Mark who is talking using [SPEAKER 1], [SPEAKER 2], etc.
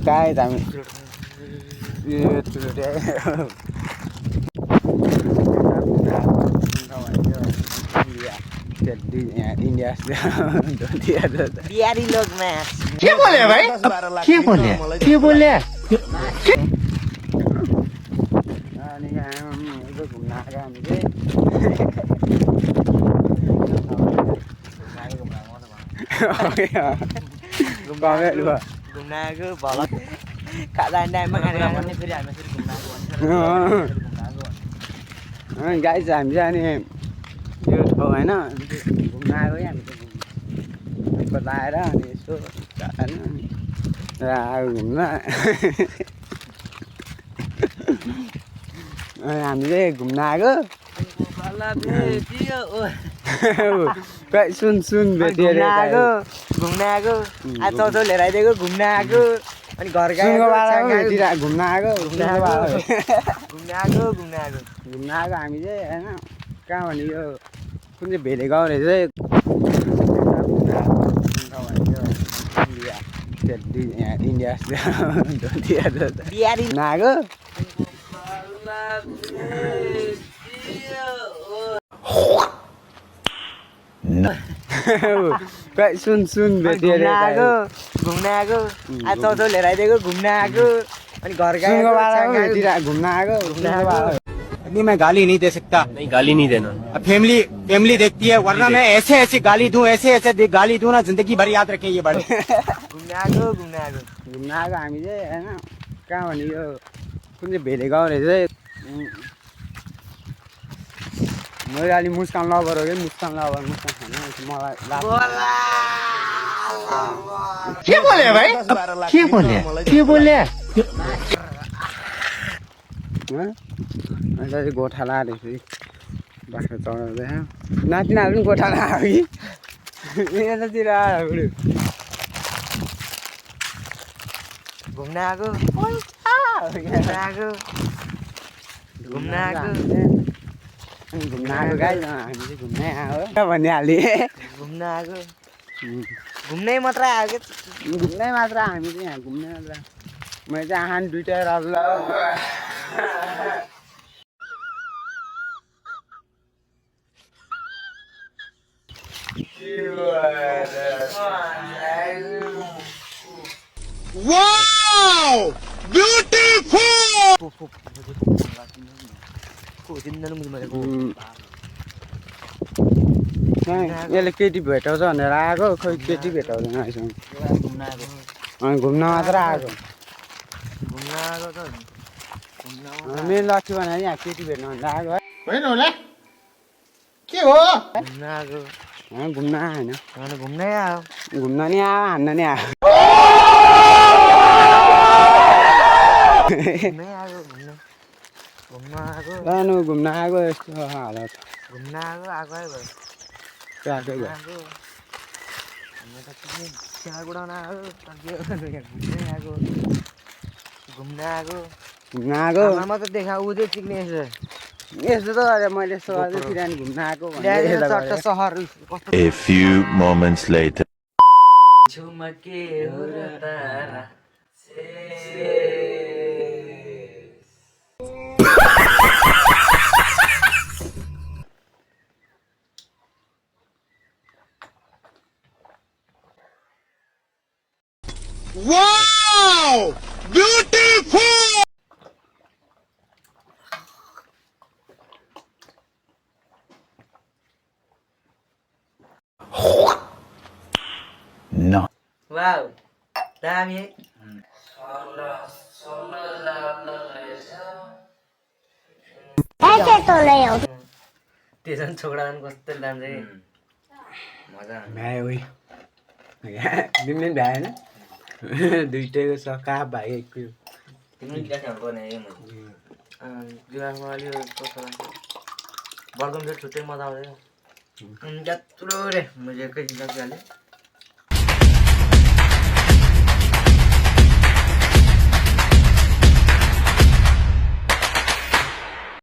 [SPEAKER 1] काय हामी इंडिया
[SPEAKER 2] बिहारी लोग में
[SPEAKER 3] क्या बोले भाई क्या बोले क्या बोले
[SPEAKER 1] अनि यहाँ घुम्न आएको हामी चाहिँ
[SPEAKER 2] घुम्न आएको भल खाँदा टाइममा खाने फेरि हामी फेरि घुम्न आएको
[SPEAKER 1] गाई चाहिँ हामी चाहिँ अनि यो ठाउँ होइन घुम्न आएको हामी चाहिँ बताएर अनि यसो होइन आयो घुम्न अनि हामी चाहिँ घुम्न आएको सुन सुन
[SPEAKER 2] घुम्न आएको आज चौचौ लिएर आइदिएको घुम्न आएको अनि घर गएको
[SPEAKER 1] घुम्न आएको
[SPEAKER 2] घुम्न आएको
[SPEAKER 1] हामी चाहिँ होइन कहाँ भने यो कुन चाहिँ भेले गाउँ रहेछ इन्डिया
[SPEAKER 2] बिहारी
[SPEAKER 1] आएको सुन सुन
[SPEAKER 2] घुम्न आएको आज चौचौ लिएर आइदिएको घुम्न आएको अनि घर गएको
[SPEAKER 1] घुम्न आएको
[SPEAKER 3] अभी मैं गाली नहीं दे सकता
[SPEAKER 4] नहीं गाली नहीं देना
[SPEAKER 3] फैमिली देखती है वरना मैं ऐसे ऐसे गाली दूं ऐसे गाली दूं ना जिंदगी भर याद रखें ये बड़े
[SPEAKER 2] घुम्न आएको
[SPEAKER 1] हामी चाहिँ होइन कहाँ भने यो कुन चाहिँ भेले गाउँ रहेछ मैले अलि मुस्कान लभर हो कि मुस्कान लभर मुस्कान खानु मलाई
[SPEAKER 3] क्या बोले भाई क्या बोले
[SPEAKER 1] अन्त चाहिँ गोठा लाएर बाख्रा चढाउँदै नातिनाहरू पनि गोठा लायो कि यतातिर
[SPEAKER 2] घुम्न आएको
[SPEAKER 1] गाई हामी चाहिँ घुम्नै आयो भनिहालेँ
[SPEAKER 2] घुम्न आएको घुम्नै मात्र आएको
[SPEAKER 1] घुम्नै मात्र हामी चाहिँ यहाँ घुम्नै मात्र मैले चाहिँ आँखा दुइटै रल्ल
[SPEAKER 3] वाओ ब्यूटीफुल
[SPEAKER 1] यसले केटी भेटाउँछ भनेर आएको खोइ केटी भेटाउँदैन अहिलेसम्म अनि घुम्न मात्र आएको मेरो लक्ष्य भनेर यहाँ केटी भेट्नु भनेर आएको है
[SPEAKER 3] के हो
[SPEAKER 1] घुम्न आयो होइन
[SPEAKER 2] घुम्नै आयो
[SPEAKER 1] घुम्न नि आयो हान्न नि आयो लानु घुम्न आएको यस्तो हालत
[SPEAKER 2] घुम्न आएकै भयो
[SPEAKER 1] आएकै भयो
[SPEAKER 2] घुम्न आएको
[SPEAKER 1] घुम्न आएको
[SPEAKER 2] मात्र देखा ऊ चाहिँ चिक्ने
[SPEAKER 1] यस्तो त अरे मैले यस्तो बिरानी घुम्न आएको
[SPEAKER 2] सहर
[SPEAKER 5] A few moments later.
[SPEAKER 2] झुमके हो र तारा
[SPEAKER 3] वाओ ब्यूटीफुल
[SPEAKER 5] No.
[SPEAKER 2] वाउ दामी त्यसो छोकडा कस्तो डान्स मजा
[SPEAKER 1] भ्यायो उही तिमीले भ्याएन दुइटैको सका भाइको
[SPEAKER 2] तिमीले गिटार खेल्नु पर्ने गिटारमा अलि बर्गम चाहिँ छुट्टै मजा आउँदैन त्यत्रो रे मैले एकै गिटार खेलेँ